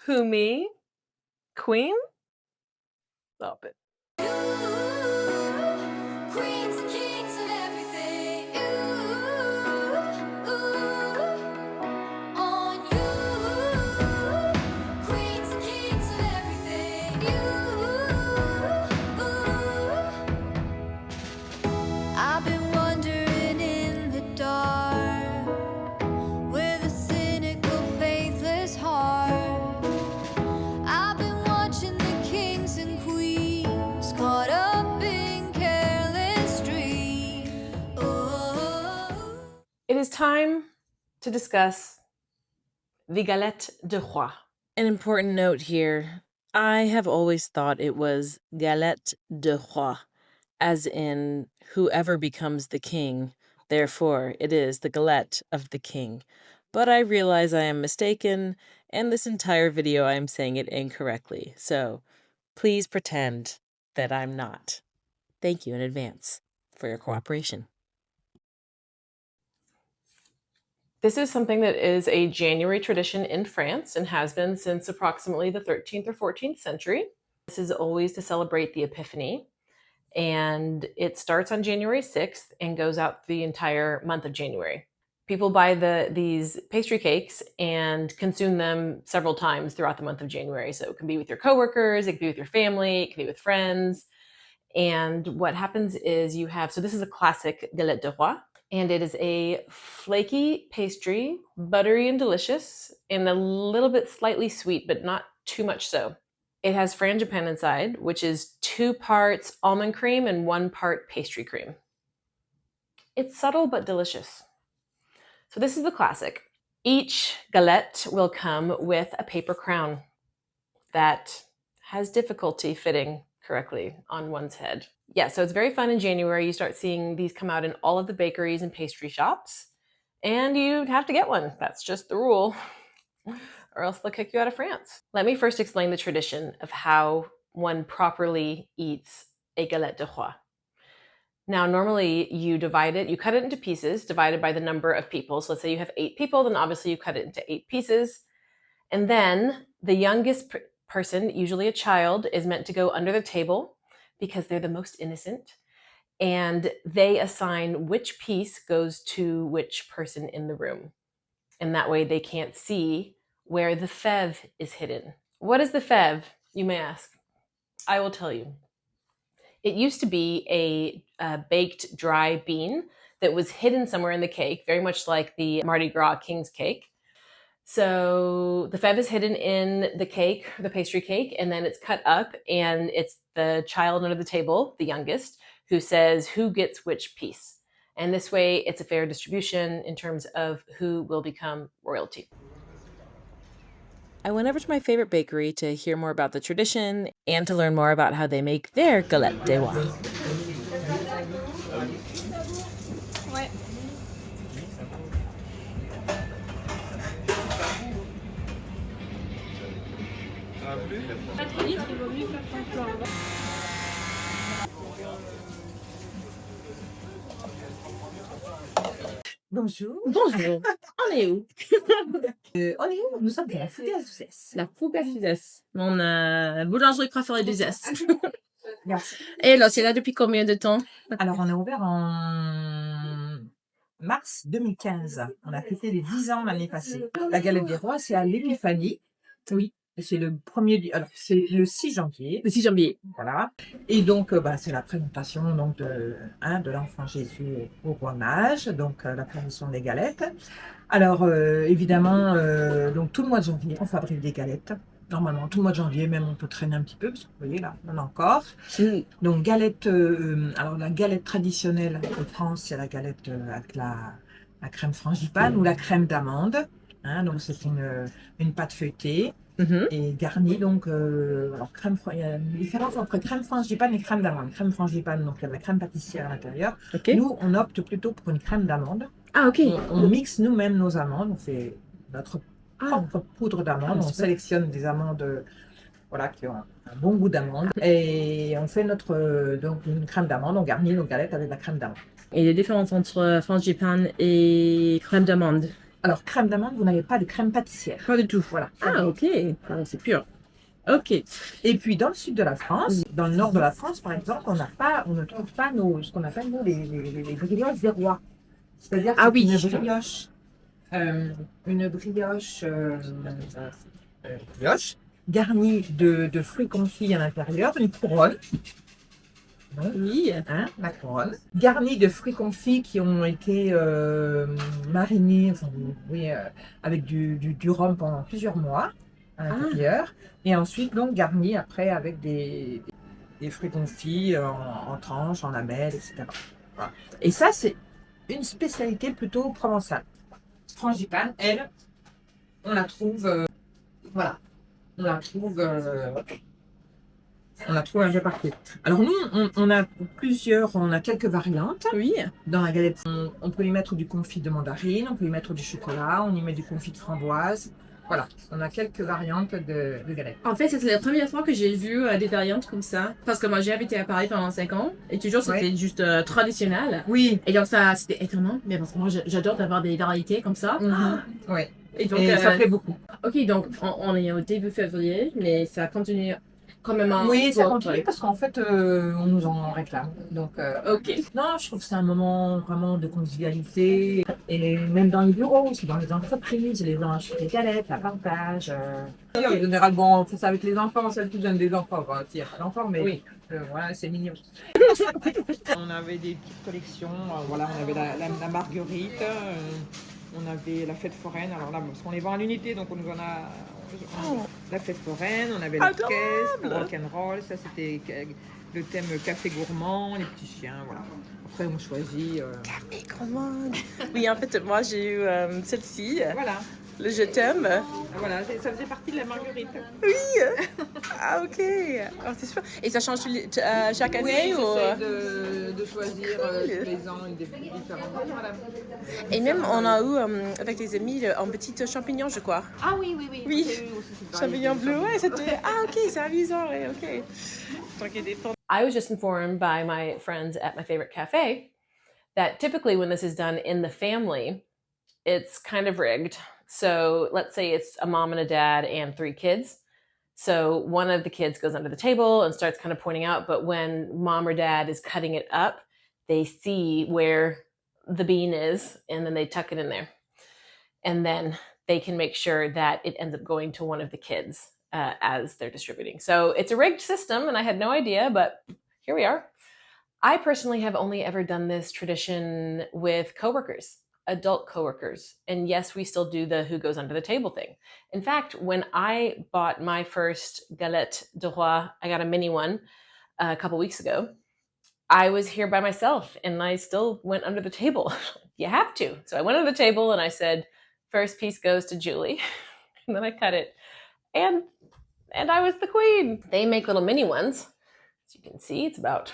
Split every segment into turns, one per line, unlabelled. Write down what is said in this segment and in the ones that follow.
Who, me? Queen? Stop it.
Queens and kings of everything. On you. Queens and kings of everything. I've been wandering in the dark with a cynical, faithless heart. I've been watching the kings and queens caught up in careless dreams. Oh.
It is time to discuss the Galette de Rois.
An important note here, I have always thought it was Galette de Roi, as in whoever becomes the king, therefore it is the galette of the king. But I realize I am mistaken, and this entire video I am saying it incorrectly, so please pretend that I'm not. Thank you in advance for your cooperation.
This is something that is a January tradition in France and has been since approximately the 13th or 14th century. This is always to celebrate the Epiphany, and it starts on January 6th and goes out the entire month of January. People buy these pastry cakes and consume them several times throughout the month of January. So it can be with your coworkers, it can be with your family, it can be with friends. And what happens is you have, so this is a classic galette de roi, and it is a flaky pastry, buttery and delicious, and a little bit slightly sweet, but not too much so. It has frangipane inside, which is 2 parts almond cream and 1 part pastry cream. It's subtle but delicious. So this is the classic. Each galette will come with a paper crown that has difficulty fitting correctly on one's head. Yeah, so it's very fun in January. You start seeing these come out in all of the bakeries and pastry shops, and you have to get one. That's just the rule, or else they'll kick you out of France. Let me first explain the tradition of how one properly eats a galette de roi. Now, normally you divide it, you cut it into pieces, divided by the number of people. So let's say you have 8 people, then obviously you cut it into 8 pieces. And then the youngest person, usually a child, is meant to go under the table because they're the most innocent. And they assign which piece goes to which person in the room. And that way they can't see where the fève is hidden. What is the fève, you may ask? I will tell you. It used to be a baked dry bean that was hidden somewhere in the cake, very much like the Mardi Gras king's cake. So the fève is hidden in the cake, the pastry cake, and then it's cut up, and it's the child under the table, the youngest, who says who gets which piece. And this way it's a fair distribution in terms of who will become royalty.
I went over to my favorite bakery to hear more about the tradition and to learn more about how they make their galette de roi.
Ouais.
Bonjour.
Bonjour, on est où?
On est où? Nous sommes à la fougue à Uzès.
La fougue à Uzès, mon boulangerie préférée d'Uzès.
Merci.
Et alors, c'est là depuis combien de temps?
Alors, on est ouvert en mars 2015. On a fêté les 10 ans l'année passée. La galette des rois, c'est à l'Épiphanie. Oui. C'est le premier, alors c'est le 6 janvier.
Le 6 janvier.
Voilà. Et donc, c'est la présentation donc, de l'enfant Jésus au roi mage, donc la présentation des galettes. Alors, évidemment, donc tout le mois de janvier, on fabrique des galettes. Normalement, tout le mois de janvier, même on peut traîner un petit peu, parce que vous voyez là, on en a encore. Donc, galette, alors la galette traditionnelle en France, c'est la galette avec la crème frangipane ou la crème d'amande. Hein, donc, c'est une pâte feuilletée. Et garni donc alors il y a une différence entre crème frangipane et crème d'amande. Crème frangipane, donc il y a de la crème pâtissière à l'intérieur.
Okay.
Nous on opte plutôt pour une crème d'amande.
Ah ok.
On mixe nous-mêmes nos amandes, on fait notre propre poudre d'amande, on sélectionne des amandes voilà, qui ont un bon goût d'amande et on fait donc une crème d'amande, on garnit nos galettes avec la crème d'amande.
Et les différences entre frangipane et crème d'amande?
Alors, crème d'amande, vous n'avez pas de crème pâtissière.
Pas du tout.
Voilà.
Ah, ok. Ah, c'est pur. Ok.
Et puis, dans le sud de la France, dans le nord de la France, par exemple, on ne trouve pas ce qu'on appelle, nous, les brioches des rois. C'est-à-dire
Ah oui.
une brioche, brioche garnie de fruits confits à l'intérieur, une couronne.
Oui.
Hein, la couronne. Garnie de fruits confits qui ont été marinés enfin, oui, avec du rhum pendant plusieurs mois à l'intérieur. Et ensuite, donc, garnie après avec des fruits confits en tranches, en lamelles, etc. Voilà. Et ça, c'est une spécialité plutôt provençale. Frangipane, elle, on la trouve, voilà, on la trouve un peu partout. Alors nous, on a quelques variantes.
Oui.
Dans la galette, on peut y mettre du confit de mandarine, on peut y mettre du chocolat, on y met du confit de framboise. Voilà, on a quelques variantes de galettes.
En fait, c'est la première fois que j'ai vu des variantes comme ça. Parce que moi, j'ai habité à Paris pendant 5 ans. Et toujours, c'était juste traditionnel.
Oui.
Et donc, ça, c'était étonnant. Mais parce que moi, j'adore d'avoir des variétés comme ça.
Oui.
Et donc,
ça plaît beaucoup.
Ok, donc, on est au début février, mais ça continue quand même un
Oui, ça
peu.
continue parce qu'en fait, on nous en réclame. Donc,
Ok.
non, je trouve que c'est un moment vraiment de convivialité. Et même dans les bureaux, aussi dans les entreprises, les gens achètent des galettes, la partagent. Généralement, on fait ça avec les enfants, celles qui donnent des enfants. Enfin, il n'y a pas d'enfants, mais oui. Voilà, c'est mignon. On avait des petites collections. Voilà, on avait la marguerite, on avait la fête foraine. Alors là, parce qu'on les vend à l'unité, donc on nous en a. La fête foraine, on avait l'orchestre, le rock'n'roll, ça c'était le thème café gourmand, les petits chiens, voilà. Après on choisit.
Café gourmand. Oui, en fait, moi j'ai eu celle-ci.
Voilà.
Le je t'aime.
Voilà, ça faisait partie de la marguerite.
Oui. Ah ok. Oh, c'est super. Et ça change chaque année ou
j'essaie de choisir tous les ans des différentes. Voilà.
Et même on a eu avec les amis en petites champignons, je crois.
Ah oui, oui, oui.
Oui. Champignons bleus, ouais, c'était. Ah ok, c'est amusant, ouais, ok. Donc il y a des
I was just informed by my friends at my favorite cafe that typically when this is done in the family, it's kind of rigged. So let's say it's a mom and a dad and 3 kids. So one of the kids goes under the table and starts kind of pointing out, but when mom or dad is cutting it up, they see where the bean is and then they tuck it in there. And then they can make sure that it ends up going to one of the kids as they're distributing. So it's a rigged system and I had no idea, but here we are. I personally have only ever done this tradition with coworkers, adult coworkers. And yes, we still do the who goes under the table thing. In fact, when I bought my first Galette de Rois, I got a mini one a couple weeks ago. I was here by myself and I still went under the table. You have to. So I went under the table and I said, first piece goes to Julie. And then I cut it. And I was the queen. They make little mini ones. As you can see, it's about,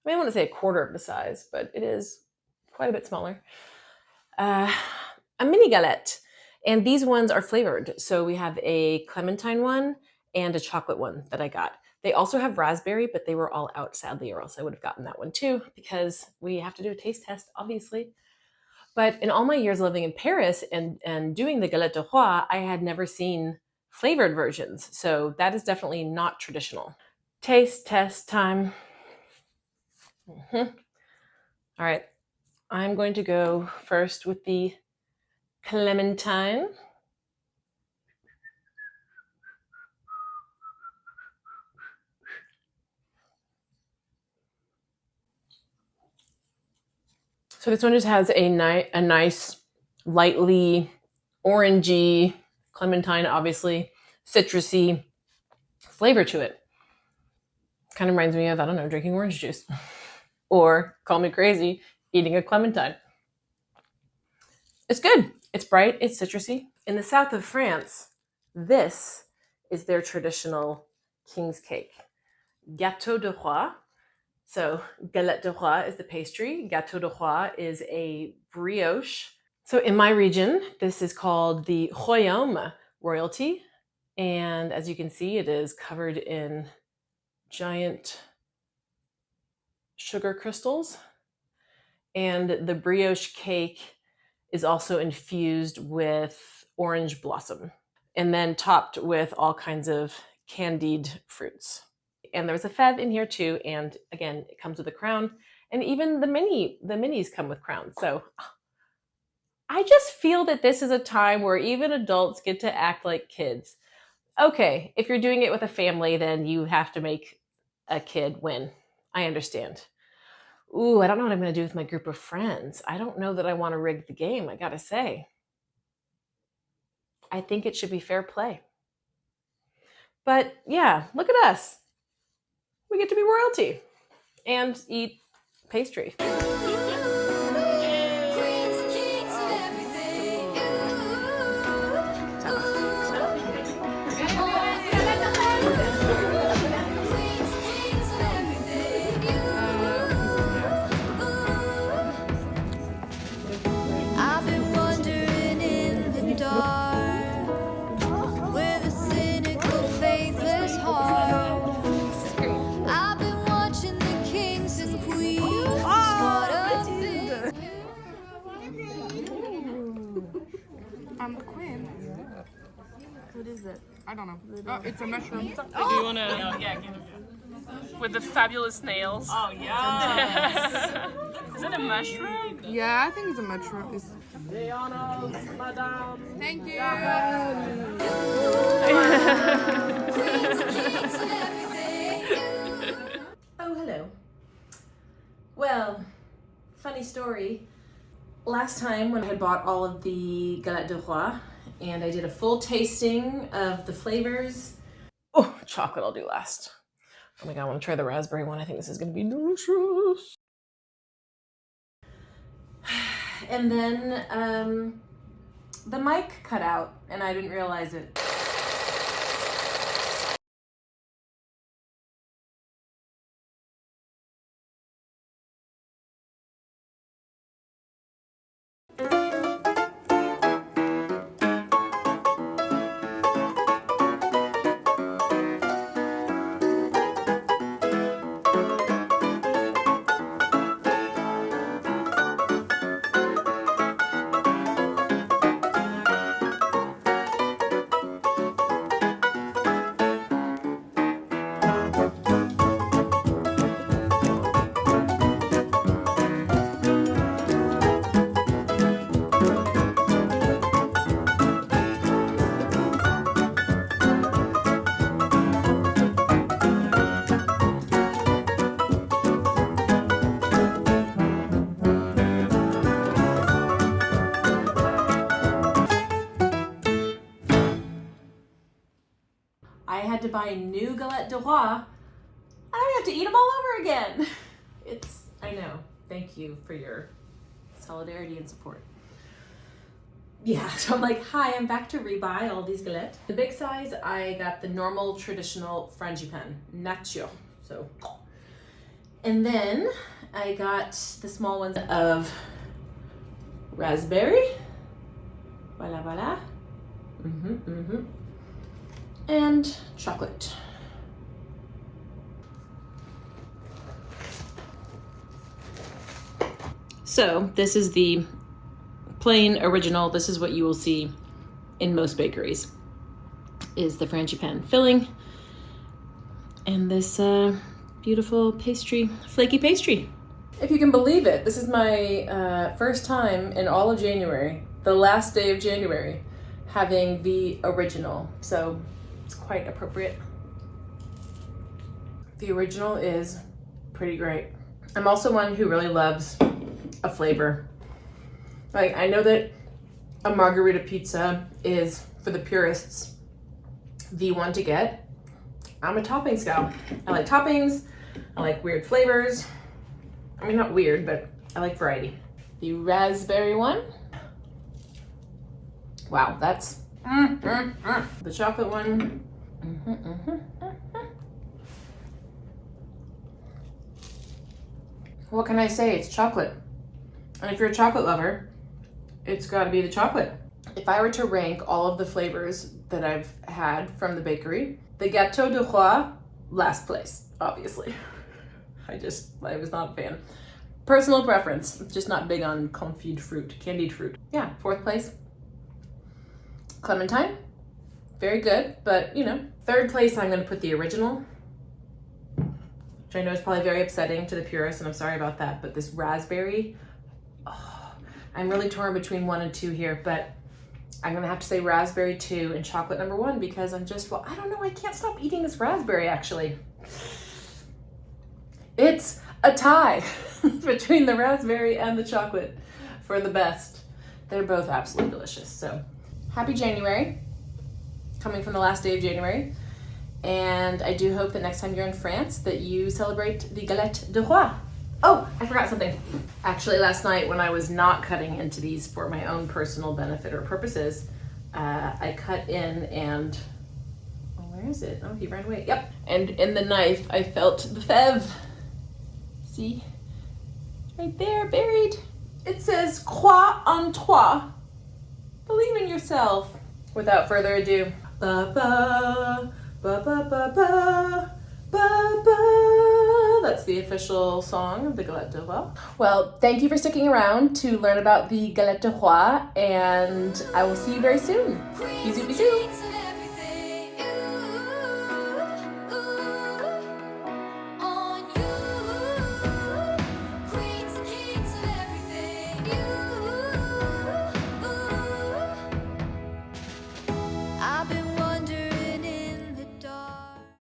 I want to say a quarter of the size, but it is quite a bit smaller. A mini galette. And these ones are flavored. So we have a clementine one and a chocolate one that I got. They also have raspberry, but they were all out, sadly, or else I would have gotten that one too, because we have to do a taste test, obviously. But in all my years living in Paris and doing the Galette de Rois, I had never seen flavored versions. So that is definitely not traditional. Taste test time. All right. I'm going to go first with the clementine. So this one just has a nice, lightly orangey, clementine, obviously, citrusy flavor to it. Kind of reminds me of, I don't know, drinking orange juice. Or, call me crazy, eating a clementine. It's good. It's bright, it's citrusy. In the south of France, this is their traditional king's cake. Gâteau de Rois. So Galette de Rois is the pastry. Gâteau de Rois is a brioche. So in my region, this is called the Royaume, royalty. And as you can see, it is covered in giant sugar crystals. And the brioche cake is also infused with orange blossom and then topped with all kinds of candied fruits. And there's a fève in here too, and again, it comes with a crown, and even the minis come with crowns. So I just feel that this is a time where even adults get to act like kids. Okay, if you're doing it with a family, then you have to make a kid win. I understand. Ooh, I don't know what I'm going to do with my group of friends. I don't know that I want to rig the game, I gotta say. I think it should be fair play. But yeah, look at us. We get to be royalty and eat pastry.
I've been wandering in the dark with a cynical, faithless heart. I've been watching the kings and queens caught up in.
I'm the queen. What is it? I don't know. Oh, it's a mushroom.
Do you want to? Yeah, give it. With the fabulous nails. Oh yeah. Is it a mushroom?
Yeah, I think it's a mushroom. It's... Thank you.
Oh, hello. Well, funny story. Last time when I had bought all of the Galette de Rois and I did a full tasting of the flavors. Oh, chocolate I'll do last. Oh my god, I want to try the raspberry one. I think this is going to be delicious. And then the mic cut out and I didn't realize it. I had to buy new Galette de Rois. I have to eat them all over again. I know. Thank you for your solidarity and support. Yeah, so I'm like, hi, I'm back to rebuy all these galettes. The big size, I got the normal traditional French Epiphany, nature. So, and then I got the small ones of raspberry. Voila, voila. And chocolate. So this is the plain original. This is what you will see in most bakeries, is the French Epiphany filling and this beautiful pastry, flaky pastry. If you can believe it, this is my first time in all of January, the last day of January, having the original. So it's quite appropriate. The original is pretty great. I'm also one who really loves a flavor. Like, I know that a margarita pizza is, for the purists, the one to get. I'm a toppings gal. I like toppings, I like weird flavors. I mean, not weird, but I like variety. The raspberry one. Wow, that's the chocolate one. What can I say? It's chocolate. And if you're a chocolate lover, it's got to be the chocolate. If I were to rank all of the flavors that I've had from the bakery, the Gâteau de Rois, last place, obviously. I was not a fan. Personal preference. Just not big on candied fruit. Yeah, 4th place. Clementine. Very good, but you know. 3rd place, I'm gonna put the original, which I know is probably very upsetting to the purists, and I'm sorry about that, but this raspberry, oh, I'm really torn between 1 and 2 here, but I'm gonna have to say raspberry 2 and chocolate number 1 because I'm just, well, I don't know, I can't stop eating this raspberry actually. It's a tie between the raspberry and the chocolate for the best. They're both absolutely delicious. So happy January, coming from the last day of January. And I do hope that next time you're in France that you celebrate the Galette de Rois. Oh, I forgot something. Actually, last night when I was not cutting into these for my own personal benefit or purposes, I cut in and, oh, where is it? Oh, he ran away. Yep. And in the knife, I felt the fève. See? Right there, buried. It says, croix en toi. Believe in yourself. Without further ado, ba-ba, ba-ba-ba-ba. Ba-ba. That's the official song of the Galette de Rois. Well, thank you for sticking around to learn about the Galette de Rois, and I will see you very soon. Bisous, bisous.